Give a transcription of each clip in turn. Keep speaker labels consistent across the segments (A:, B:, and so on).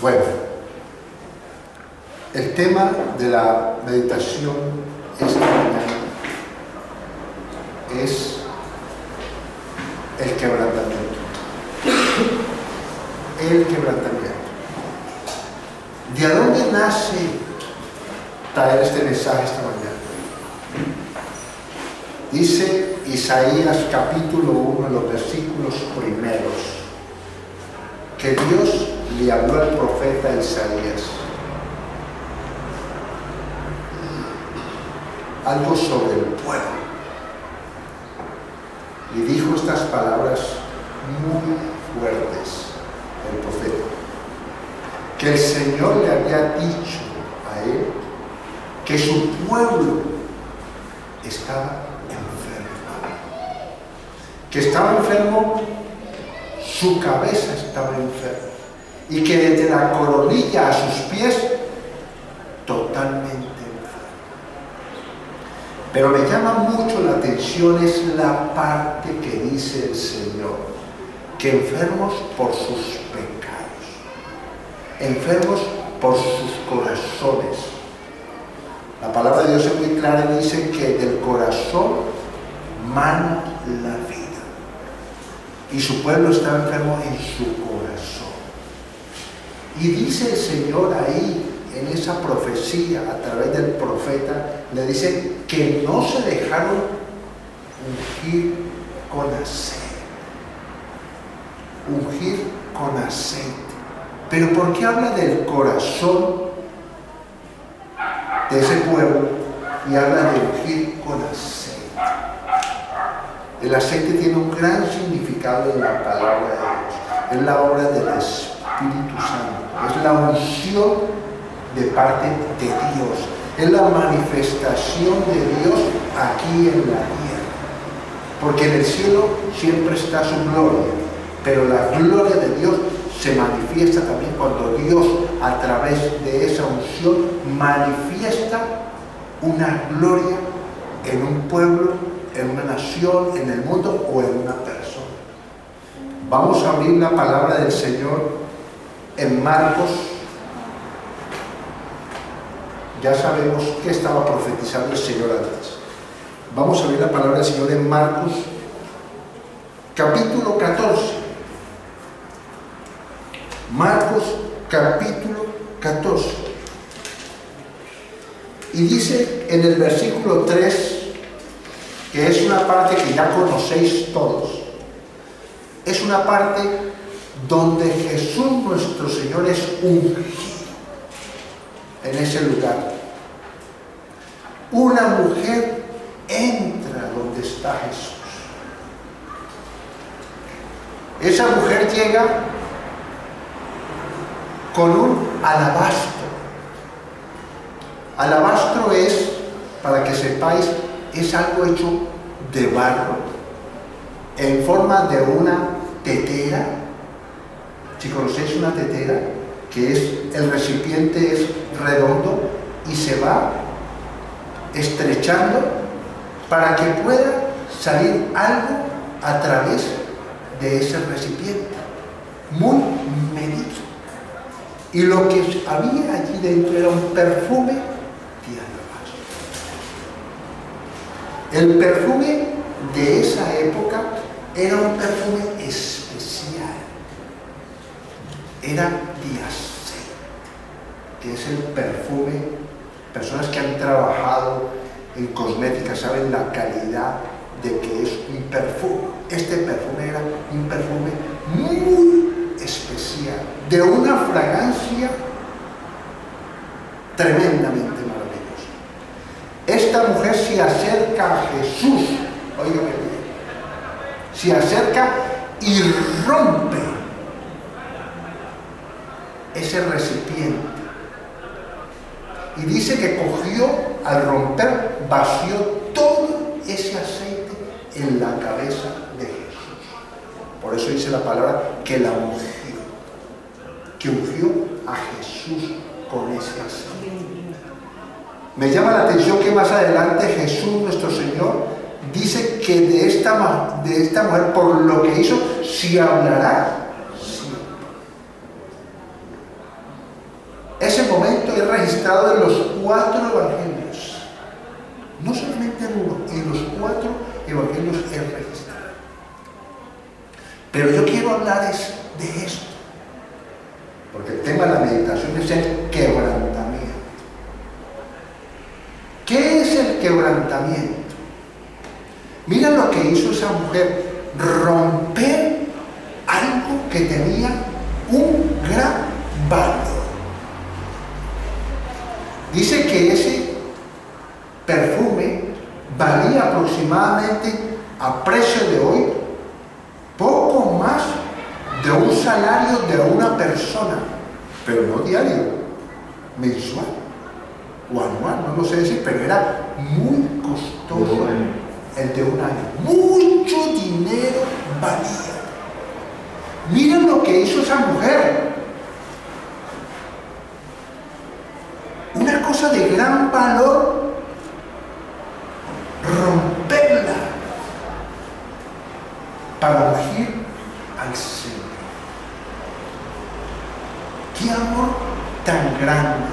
A: Bueno, el tema de la meditación esta mañana es el quebrantamiento. El quebrantamiento. ¿De dónde nace traer este mensaje esta mañana? Dice Isaías capítulo 1, los versículos primeros, que Dios le habló al profeta Isaías algo sobre el pueblo. Y dijo estas palabras muy fuertes el profeta, que el Señor le había dicho a él que su pueblo estaba enfermo, que estaba enfermo, su cabeza estaba enferma, y que desde la coronilla a sus pies totalmente enfermo. Pero me llama mucho la atención es la parte que dice el Señor, que enfermos por sus pecados, enfermos por sus corazones. La palabra de Dios es muy clara y dice que del corazón mana la vida. Y su pueblo estaba enfermo en su corazón. Y dice el Señor ahí, en esa profecía, a través del profeta, le dice que no se dejaron ungir con aceite. Ungir con aceite. Pero ¿por qué habla del corazón de ese pueblo y habla de ungir con aceite? El aceite tiene un gran significado en la palabra de Dios. Es la obra del Espíritu Santo. Es la unción de parte de Dios. Es la manifestación de Dios aquí en la tierra. Porque en el cielo siempre está su gloria. Pero la gloria de Dios se manifiesta también cuando Dios, a través de esa unción, manifiesta una gloria en un pueblo, en una nación, en el mundo o en una persona. Vamos a abrir la palabra del Señor en Marcos. Ya sabemos qué estaba profetizando el Señor antes. Vamos a abrir la palabra del Señor en Marcos capítulo 14. Marcos capítulo 14. Y dice en el versículo 3, que es una parte que ya conocéis todos. Es una parte donde Jesús nuestro Señor es ungido en ese lugar. Una mujer entra donde está Jesús. Esa mujer llega con un alabastro. Alabastro es, para que sepáis, es algo hecho de barro, en forma de una tetera. Si conocéis una tetera, que es, el recipiente es redondo y se va estrechando para que pueda salir algo a través de ese recipiente, muy medido. Y lo que había allí dentro era un perfume de alabastro. El perfume de esa época era un perfume especial. Era de aceite, que es el perfume. Personas que han trabajado en cosmética saben la calidad de que es un perfume. Este perfume era un perfume muy especial, de una fragancia tremendamente maravillosa. Esta mujer se acerca a Jesús, óigame bien, se acerca y rompe ese recipiente. Y dice que cogió, al romper, vació todo ese aceite en la cabeza de Jesús. Por eso dice la palabra que la ungió, que ungió a Jesús con ese aceite. Me llama la atención que más adelante Jesús, nuestro Señor, dice que de esta mujer, por lo que hizo, se hablará siempre. Ese momento es registrado en los 4 evangelios. No solamente en uno, en los 4 evangelios es registrado. Pero yo quiero hablar de esto, porque el tema de la meditación es el quebrantamiento. ¿Qué es el quebrantamiento? Mira lo que hizo esa mujer: romper algo que tenía un gran valor. Dice que ese perfume valía aproximadamente, a precio de hoy, poco más de un salario de una persona, pero no diario, mensual o anual, no lo sé decir, pero era muy costoso. El de un año, mucho dinero valía. Miren lo que hizo esa mujer. Una cosa de gran valor, romperla para ungir al Señor. Qué amor tan grande,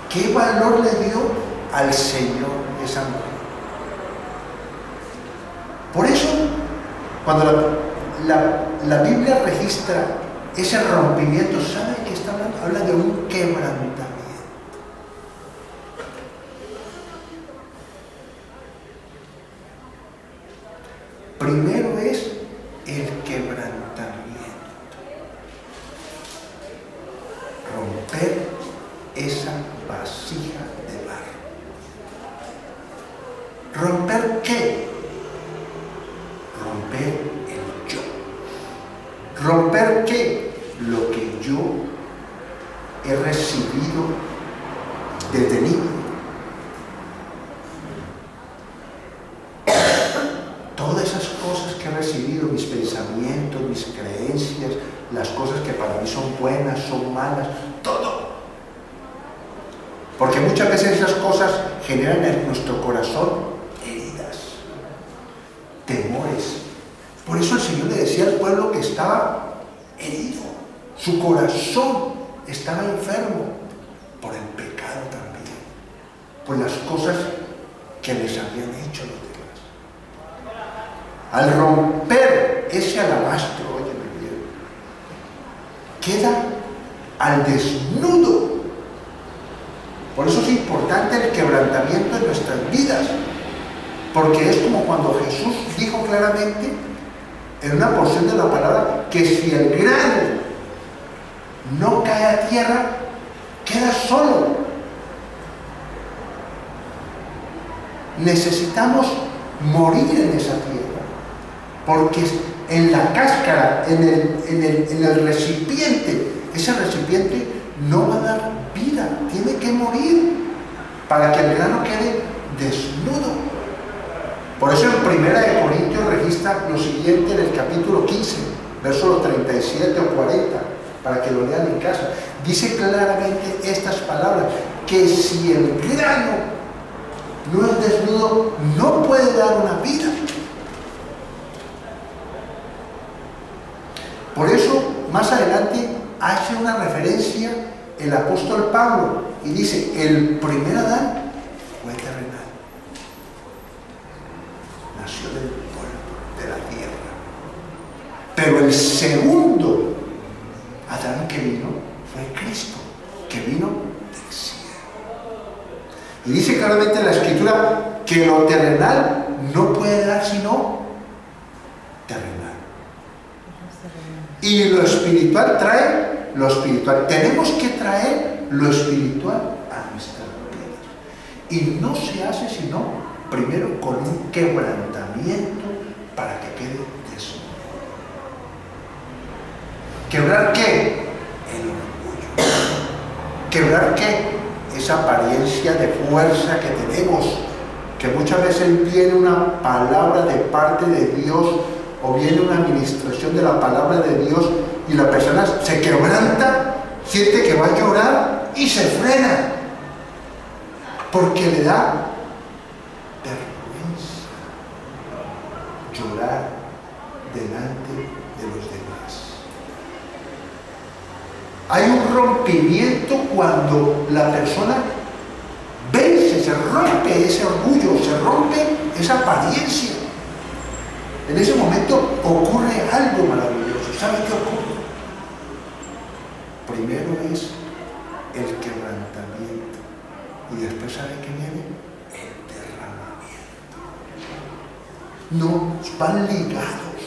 A: qué valor le dio al Señor esa mujer. Por eso, cuando la Biblia registra ese rompimiento, ¿sabe qué está hablando? Habla de un quebrantamiento. Primero es el quebrantamiento. Romper esa vasija de barro. ¿Romper qué? Romper el yo. ¿Romper qué? Lo que yo he recibido desde niño. Todas esas cosas que he recibido, mis pensamientos, mis creencias, las cosas que para mí son buenas, son malas, todo. Porque muchas veces esas cosas generan en nuestro corazón heridas, temores. Por eso el Señor le decía al pueblo que estaba herido, su corazón estaba enfermo por el pecado también, por las cosas que les habían hecho los demás. Al romper ese alabastro, óyeme bien, queda al desnudo. Por eso es importante el quebrantamiento en nuestras vidas, porque es como cuando Jesús dijo claramente en una porción de la palabra que si el grano no cae a tierra, queda solo. Necesitamos morir en esa tierra, porque en la cáscara, en el recipiente, ese recipiente no va a dar vida, tiene que morir para que el grano quede desnudo. Por eso en 1 Corintios registra lo siguiente en el capítulo 15, versos 37 o 40, para que lo lean en casa. Dice claramente estas palabras, que si el grano no es desnudo, no puede dar una vida. Por eso, más adelante, hace una referencia el apóstol Pablo y dice, el primer Adán fue terrenal. Nació del polvo, de la tierra. Pero el segundo Adán que vino fue Cristo, que vino del cielo. Y dice claramente en la Escritura que lo terrenal no puede dar sino terrenal. Y lo espiritual trae lo espiritual. Tenemos que traer lo espiritual a nuestras vidas. Y no se hace sino primero con un quebrantamiento para que quede desnudo. ¿Quebrar qué? El orgullo. ¿Quebrar qué? Esa apariencia de fuerza que tenemos, que muchas veces viene una palabra de parte de Dios o viene una administración de la palabra de Dios y la persona se quebranta, siente que va a llorar y se frena porque le da vergüenza llorar delante de los demás. Hay un rompimiento cuando la persona vence, se rompe ese orgullo, se rompe esa apariencia. En ese momento ocurre algo maravilloso. ¿Sabe qué ocurre? Primero es el quebrantamiento y después, ¿sabe qué viene? El derramamiento. No, van ligados.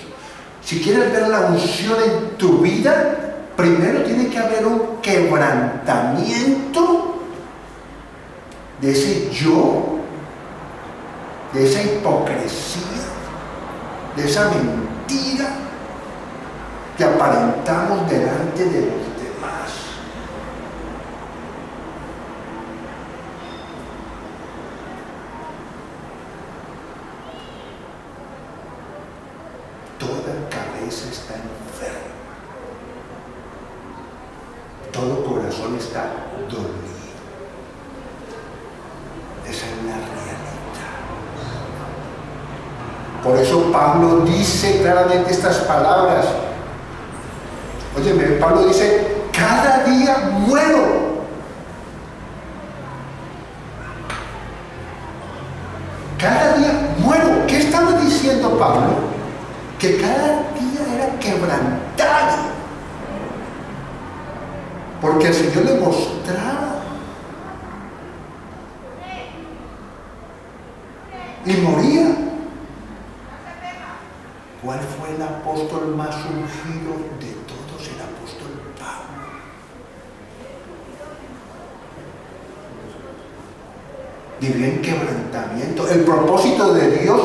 A: Si quieres ver la unción en tu vida, primero tiene que haber un quebrantamiento de ese yo, de esa hipocresía, de esa mentira que aparentamos delante de los demás. Toda cabeza está enferma. Todo corazón está dolido. Esa es la realidad. Por eso Pablo dice claramente estas palabras. Óyeme, Pablo dice, cada día muero. Cada día muero. ¿Qué estaba diciendo Pablo? Que cada día era quebrantado. Porque el Señor le mostraba. Y moría. ¿Cuál fue el apóstol más ungido de todos? El apóstol Pablo. Vivió en quebrantamiento. El propósito de Dios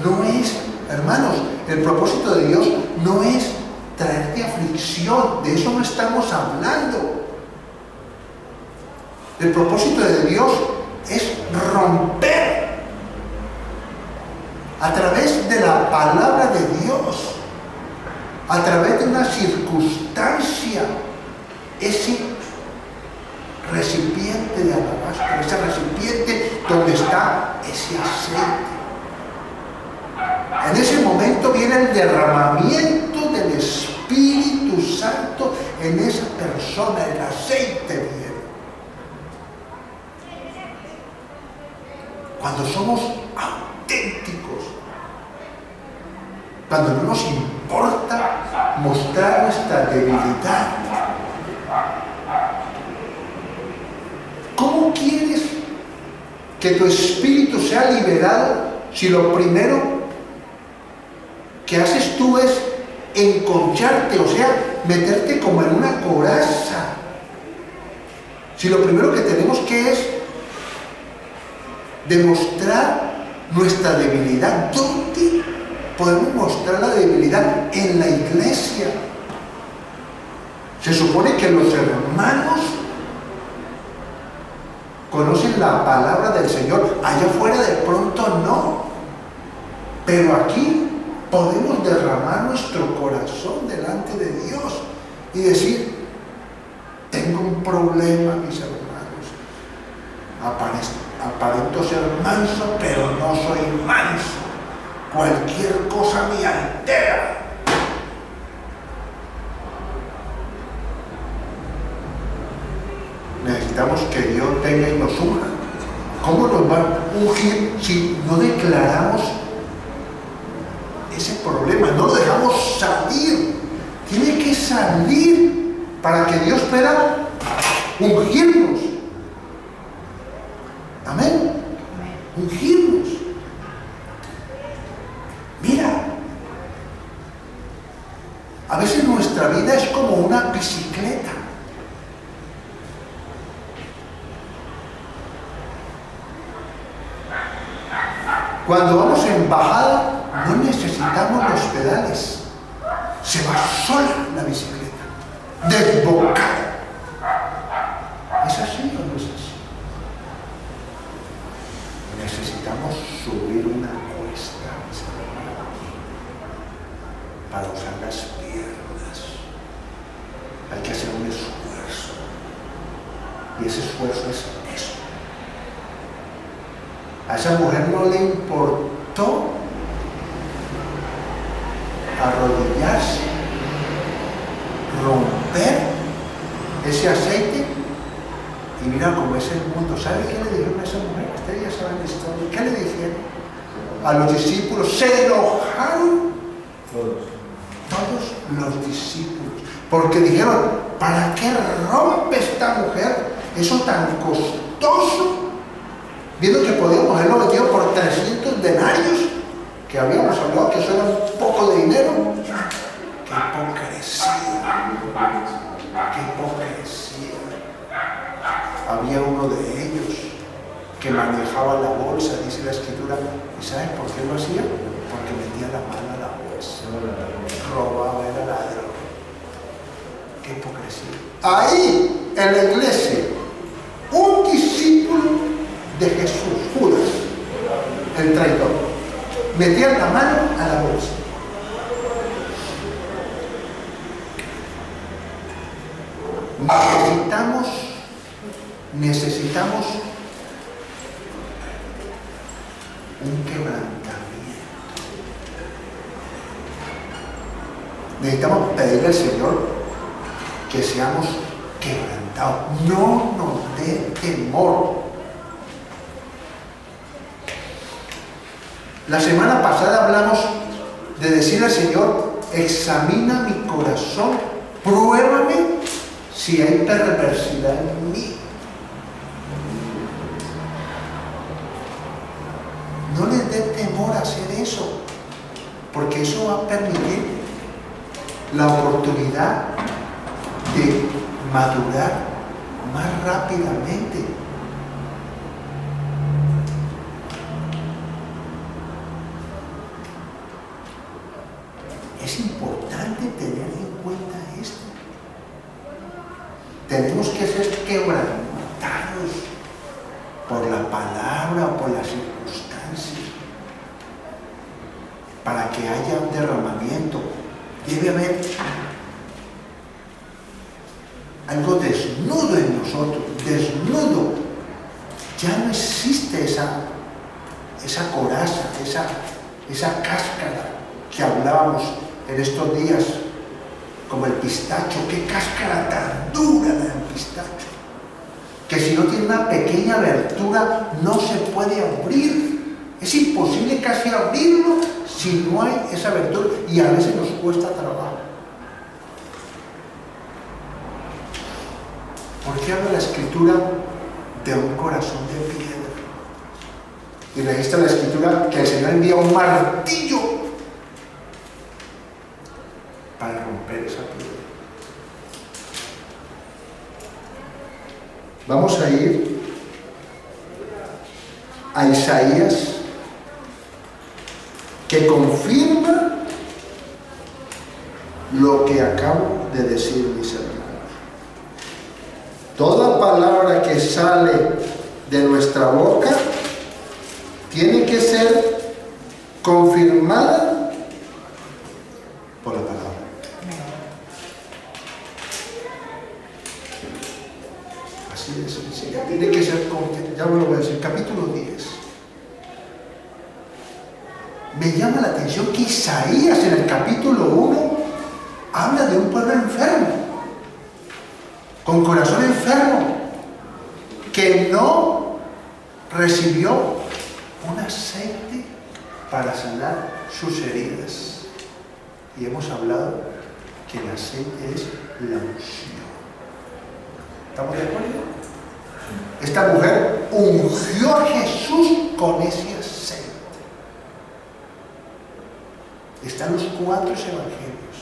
A: no es, hermanos, el propósito de Dios no es traerte aflicción. De eso no estamos hablando. El propósito de Dios es romper a través de la palabra de Dios, a través de una circunstancia, ese recipiente de alabastro, ese recipiente donde está ese aceite. En ese momento viene el derramamiento del Espíritu Santo en esa persona, el aceite viene. Cuando somos auténticos, cuando no nos importa mostrar nuestra debilidad. ¿Cómo quieres que tu espíritu sea liberado si lo primero que haces tú es enconcharte, o sea, meterte como en una coraza? Si lo primero que tenemos que es demostrar nuestra debilidad. ¿Dónde podemos mostrar la debilidad? En la iglesia. Se supone que los hermanos conocen la palabra del Señor. Allá afuera de pronto no. Pero aquí podemos derramar nuestro corazón delante de Dios y decir, tengo un problema, mis hermanos. Aparento ser manso, pero no soy manso. Cualquier cosa me altera. Necesitamos que Dios venga y nos unja. ¿Cómo nos va a ungir si no declaramos ese problema? No lo dejamos salir. Tiene que salir para que Dios pueda ungirnos. Amén. Ungirnos. Mira, a veces nuestra vida es como una bicicleta. Cuando vamos en bajada, no necesitamos los pedales. Se va sola la bicicleta, desbocada. ¿Es así o no es así? Necesitamos subir una cuesta, mis hermanos, para usar las piernas. Hay que hacer un esfuerzo. Y ese esfuerzo es eso. A esa mujer no le importó arrodillarse, romper ese aceite y mira cómo es el mundo. ¿Sabe qué le dijeron a esa mujer? Ustedes ya saben la historia. ¿Qué le dijeron? A los discípulos se enojaron. Todos los discípulos. Porque dijeron, ¿para qué rompe esta mujer eso tan costoso? Viendo que podíamos haberlo vendido por 300 denarios, que habíamos hablado que eso era un poco de dinero. ¡Qué hipocresía! ¡Qué hipocresía! Había uno de ellos que manejaba la bolsa, dice la Escritura. ¿Y sabes por qué lo hacía? Porque metía la mano a la bolsa, robaba, era ladrón. ¡Qué hipocresía! Ahí, en la iglesia, un discípulo de Jesús, Judas, el traidor, metía la mano a la bolsa. Necesitamos un quebrantamiento. Necesitamos pedirle al Señor que seamos quebrantados. No nos dé temor. La semana pasada hablamos de decirle al Señor, examina mi corazón, pruébame si hay perversidad en mí. No les dé temor a hacer eso, porque eso va a permitir la oportunidad de madurar más rápidamente. Es importante tener en cuenta esto. Tenemos que ser quebrantados por la palabra o por las circunstancias para que haya un derramamiento. Debe haber algo desnudo en nosotros, desnudo. Ya no existe esa coraza, esa cáscara que hablábamos en estos días, como el pistacho. Qué cáscara tan dura la del pistacho, que si no tiene una pequeña abertura no se puede abrir. Es imposible casi abrirlo si no hay esa abertura, y a veces nos cuesta trabajo. ¿Por qué habla la Escritura de un corazón de piedra? Y registra la Escritura que el Señor envía un martillo para romper esa piedra. Vamos a ir a Isaías, que confirma lo que acabo de decir, mis hermanos. Toda palabra que sale de nuestra boca tiene que ser confirmada por la palabra. Así de sencillo. Tiene que ser confirmada. Ya lo voy a decir. Capítulo 10. Me llama la atención que Isaías en el capítulo 1 habla de un pueblo enfermo, con corazón enfermo, que no recibió un aceite para sanar sus heridas. Y hemos hablado que el aceite es la unción. ¿Estamos de acuerdo? Esta mujer ungió a Jesús con ese aceite. Están los 4 evangelios.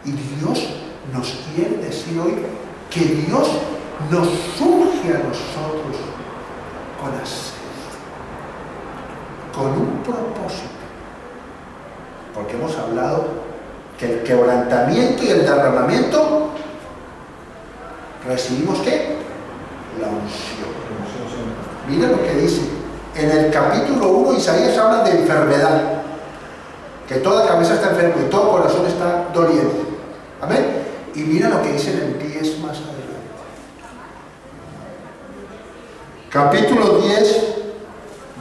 A: Y Dios nos quiere decir hoy que Dios nos unge a nosotros con aceite, con un propósito. Porque hemos hablado que el quebrantamiento y el derramamiento, recibimos ¿qué? La unción. Mira lo que dice en el capítulo 1. Isaías habla de enfermedad, que toda cabeza está enferma y todo corazón está doliente. Amén. Y mira lo que dice en el 10 más adelante. Capítulo 10,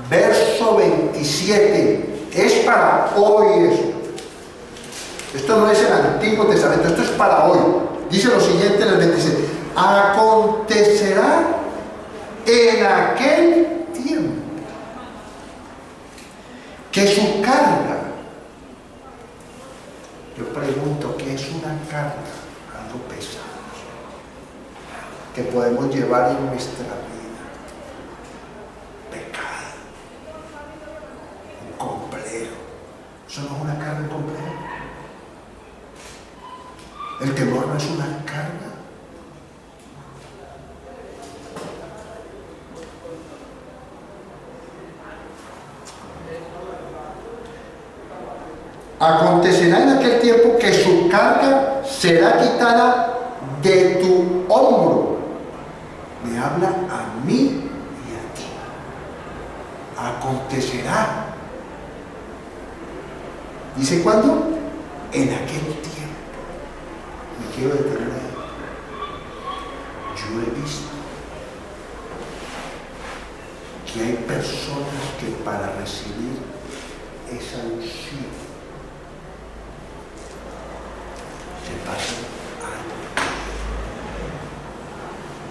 A: verso 27. Es para hoy esto. Esto no es el Antiguo Testamento, esto es para hoy. Dice lo siguiente en el 27. Acontecerá en aquel tiempo que su carga, yo pregunto, ¿qué es una carga? Algo pesado que podemos llevar en nuestra vida. Pecado, un complejo. Eso no es una carga, un complejo. El temor no es una carga. Acontecerá en aquel tiempo que su carga será quitada de tu hombro. Me habla a mí y a ti. Acontecerá. ¿Dice cuándo? En aquel tiempo. Me quiero detener ahí. Yo he visto que hay personas que para recibir esa unción se pasan años,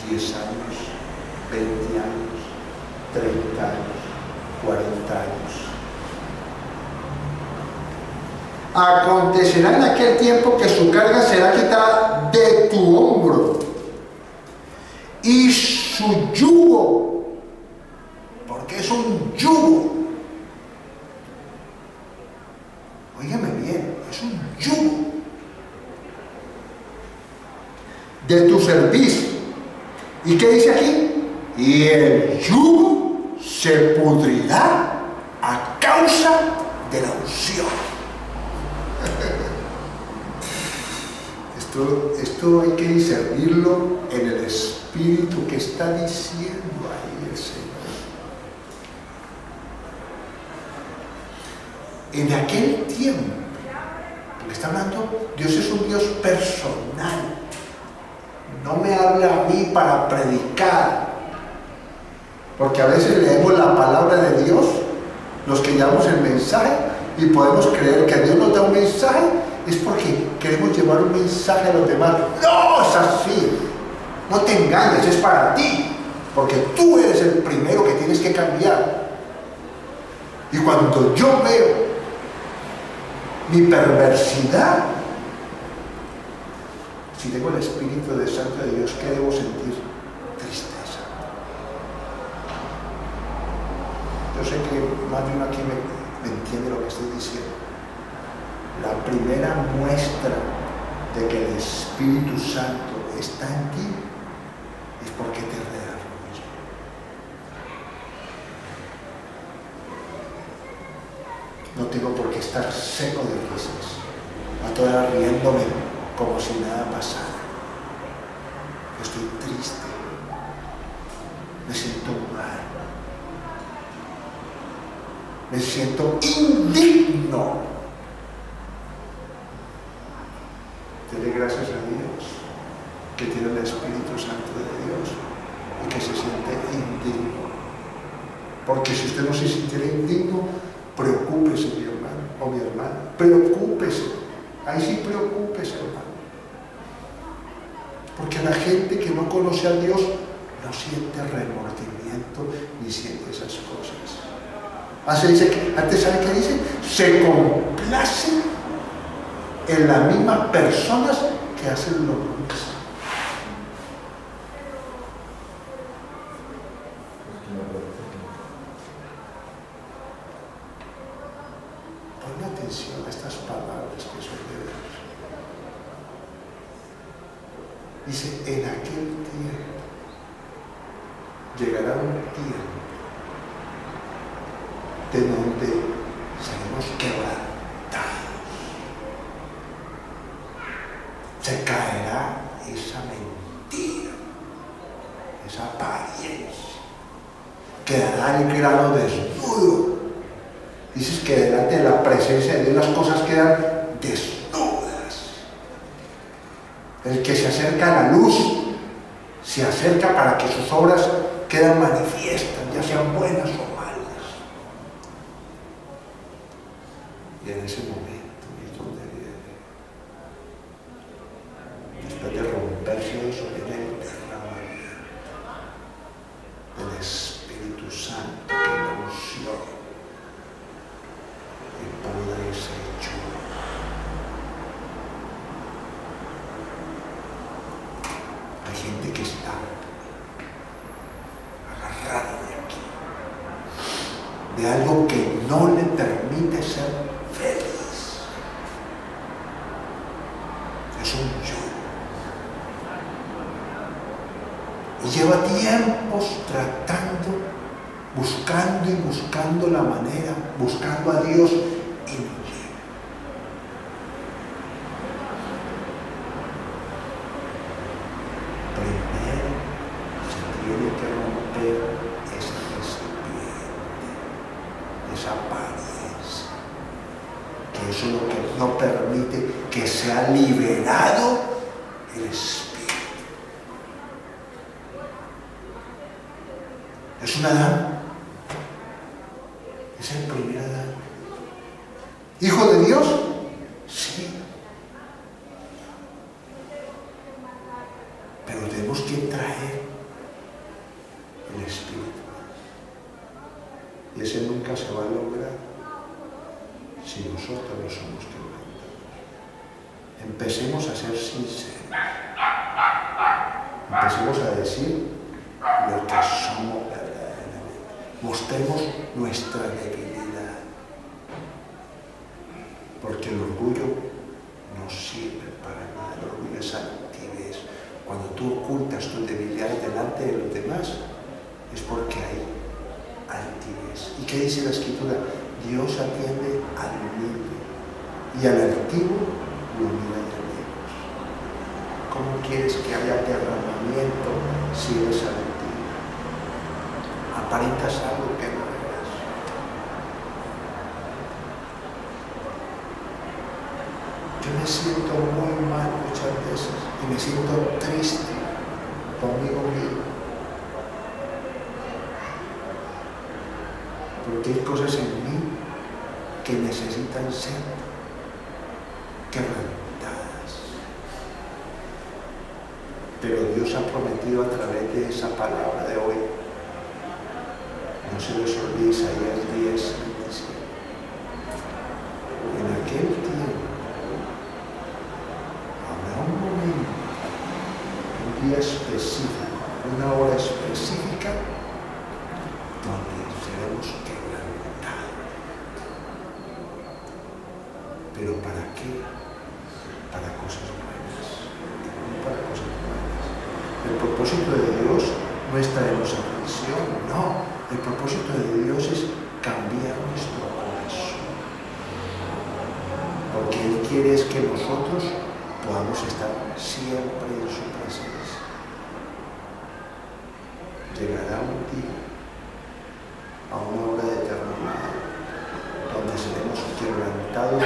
A: 10 años, 20 años, 30 años, 40 años. Acontecerá en aquel tiempo que su carga será quitada de tu hombro y su yugo, porque es un yugo. Óigame bien, es un yugo de tu servicio. ¿Y qué dice aquí? Y el yugo se pudrirá a causa de la unción. Esto hay que discernirlo en el espíritu que está diciendo ahí el Señor. En aquel tiempo, porque está hablando, Dios es un Dios personal. No me habla a mí para predicar, porque a veces leemos la palabra de Dios, los que llevamos el mensaje, y podemos creer que Dios nos da un mensaje, es porque queremos llevar un mensaje a los demás. No, es así. No te engañes, es para ti, porque tú eres el primero que tienes que cambiar. Y cuando yo veo mi perversidad, si tengo el Espíritu de Santo de Dios, ¿qué debo sentir? Tristeza. Yo sé que más de uno aquí me entiende lo que estoy diciendo. La primera muestra de que el Espíritu Santo está en ti es porque te rearmonizó. No tengo por qué estar seco de risas, a toda riéndome como si nada pasara. Yo estoy triste, me siento mal, me siento indigno. Dele gracias a Dios que tiene el Espíritu Santo de Dios y que se siente indigno. Porque si usted no se sintiera indigno, preocúpese, mi hermano o mi hermana, preocúpese. Ahí sí preocúpese, hermano. Porque la gente que no conoce a Dios no siente remordimiento ni siente esas cosas. Antes, ¿sabe qué dice? Se complace en las mismas personas que hacen lo mismo. Ponle atención a estas palabras que son de Dios. Dice, en aquel tiempo llegará un tiempo de donde seremos quebrantados. Se caerá esa mentira, esa apariencia. Quedará el grano desnudo. Dices que delante de la presencia de Dios las cosas quedan desnudas. El que se acerca a la luz, se acerca para que sus obras quedan manifiestas, ya sean buenas o malas. Y en ese momento es donde viene, después de romperse eso, viene el derramamiento. Hay gente que está agarrada de algo que no le permite ser feliz. Es un yugo. Y lleva tiempos tratando, buscando la manera, buscando a Dios y no llega. Primero se tiene que romper ese recipiente, esa apariencia, que eso es lo que no permite que sea liberado el Espíritu. Es un Adán, es el primer Adán. ¿Hijo de Dios? Sí. Pero tenemos que traer el Espíritu. Y ese nunca se va a lograr si nosotros no somos quebrantados. Empecemos a ser sinceros. Empecemos a decir lo que somos verdaderamente. Mostremos nuestra debilidad. Porque el orgullo no sirve para nada. El orgullo es altivez. Cuando tú ocultas tus debilidades delante de los demás, es porque hay altivez. ¿Y qué dice la Escritura? Dios atiende al humilde y al altivo lo mira de lejos. ¿Cómo quieres que haya derramamiento si eres altivo? Aparentas algo que no eres. Yo me siento muy mal muchas veces y me siento triste conmigo mismo. Porque hay cosas en mí que necesitan ser quebrantadas. Pero Dios ha prometido a través de esa palabra de hoy, no se les olvide Isaías 10, 27. En aquel tiempo habrá un momento, un día específico, una hora específica, donde seremos quebrantados. ¿Pero para qué? Para cosas buenas, no para cosas malas. El propósito de Dios no es traernos aflicción, no. El propósito de Dios es cambiar nuestro corazón. Porque Él quiere es que nosotros podamos estar siempre en su presencia. Llegará un día, a una hora determinada, donde seremos quebrantados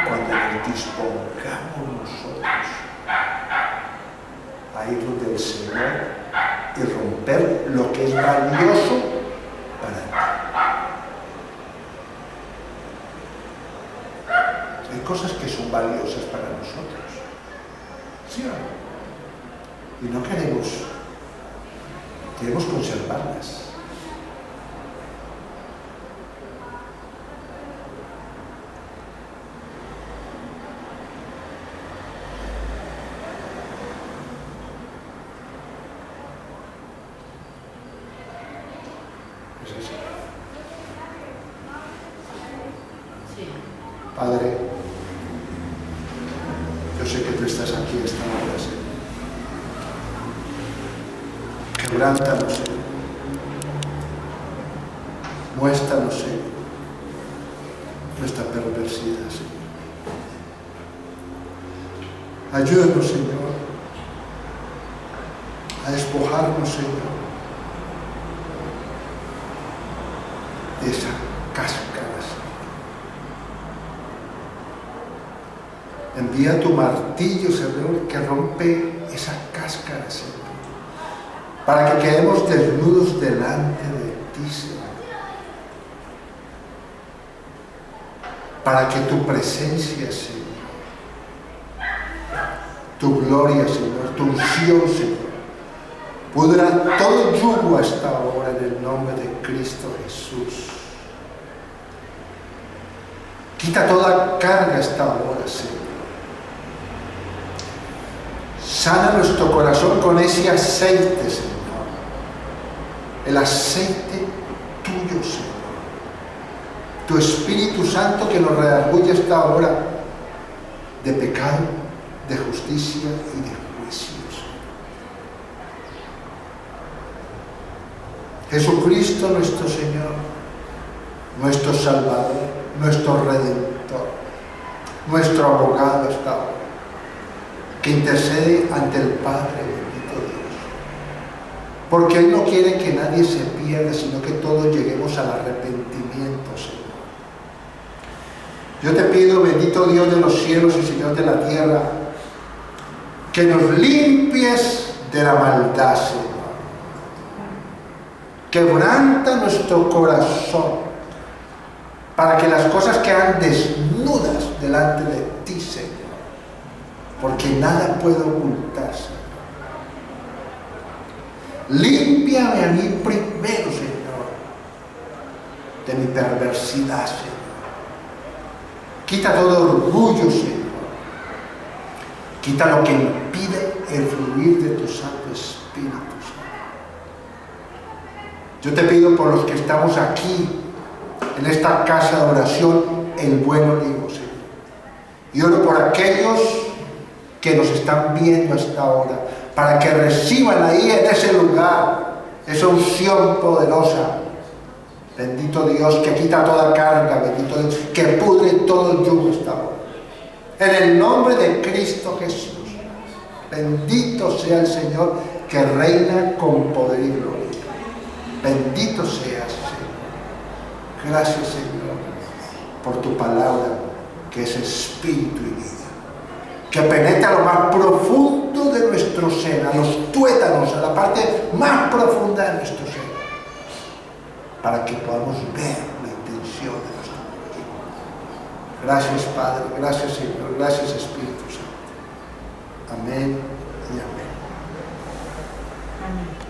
A: cuando nos dispongamos nosotros a irnos del Señor y romper lo que es valioso para ti. Hay cosas que son valiosas para nosotros, ¿sí o no? Y no queremos conservarlas. Es así.
B: Sí.
A: Padre, yo sé que tú estás aquí esta hora, Señor. Quebrántanos, Señor. Muéstranos, Señor, nuestra perversidad, Señor. Ayúdanos, Señor, a despojarnos, Señor, de esa cáscara, Señor. Envía tu martillo, Señor, que rompe esa cáscara, Señor, para que quedemos desnudos delante de ti, Señor. Para que tu presencia, Señor, tu gloria, Señor, tu unción, Señor, pudra todo yugo hasta ahora en el nombre de Cristo Jesús. Quita toda carga hasta ahora, Señor. Sana nuestro corazón con ese aceite, Señor. El aceite tuyo, Señor. Tu Espíritu Santo que nos redarguye esta hora de pecado, de justicia y de juicio. Jesucristo nuestro Señor, nuestro Salvador, nuestro Redentor, nuestro abogado esta hora, que intercede ante el Padre, bendito Dios. Porque Él no quiere que nadie se pierda, sino que todos lleguemos al arrepentimiento, Señor. Yo te pido, bendito Dios de los cielos y Señor de la tierra, que nos limpies de la maldad, Señor. Quebranta nuestro corazón para que las cosas quedan desnudas delante de ti, Señor, porque nada puede ocultarse. Límpiame a mí primero, Señor, de mi perversidad, Señor. Quita todo orgullo, Señor. Quita lo que impide el fluir de tu Santo Espíritu, Señor. Yo te pido por los que estamos aquí, en esta casa de oración, el buen olivo, Señor. Y oro por aquellos que nos están viendo hasta ahora, para que reciban ahí en ese lugar esa unción poderosa. Bendito Dios, que quita toda carga, bendito Dios, que pudre todo el yugo hasta ahora. En el nombre de Cristo Jesús, bendito sea el Señor que reina con poder y gloria. Bendito seas, Señor. Gracias, Señor, por tu palabra, que es espíritu y vida, que penetra lo más profundo de nuestro ser, a los tuétanos, a la parte más profunda de nuestro ser, para que podamos ver la intención de nuestro corazón. Gracias, Padre, gracias, Señor, gracias, Espíritu Santo. Amén y amén.
B: Amén.